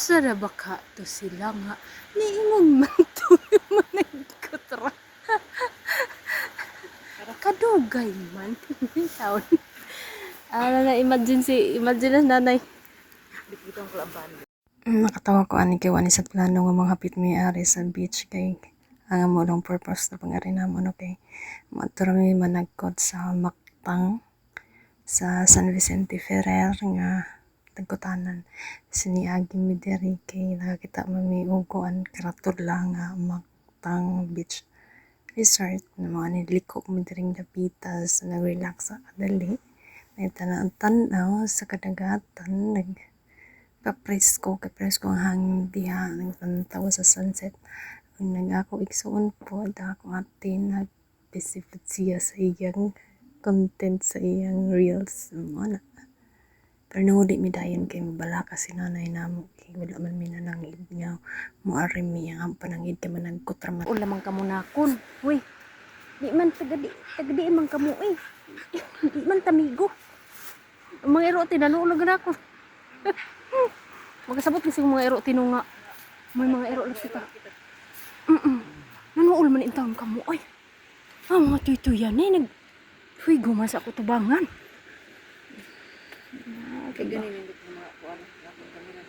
Sara baka to sila nga niingon man to managkutra. Kadugay man taon. Na imagine nanay. Bitbitong kulaban. Nakatawa ko ani kay wani sa plano nga mga hapit mi ari sa beach kay ang amo lang purpose na pangari namon okay. Maturami managkot sa Mactang sa San Vicente Ferrer nga tagkutanan siniagi mi diri kay nakakita mi uguan karatur lang nga Mactang Beach Resort na mga niliko mi diring dapitas nag-relax sa kadali may tanaw sa kadagatan presko ang hangin diha nagtantaw sa sunset ang nag-ako igsuon po ako ate nag-bisipit siya sa iyang content sa iyang reels mo na pero nanguli mi dayon kay bala kasi nanay namo kay wala man mi nanangid nga moari mi ang panangid kay managkutra man ulamang kamo nakon huy di man tagadi man kamo di man tamigo ang mga iro tinanuulag na ako magkasabot kasi mga ero tinunga may mga ero lang kita nanuol man intang kamo ay mga tuytuyan nag huigo man sa kutubangan kay ganin hindi ko mga kuan akong kamera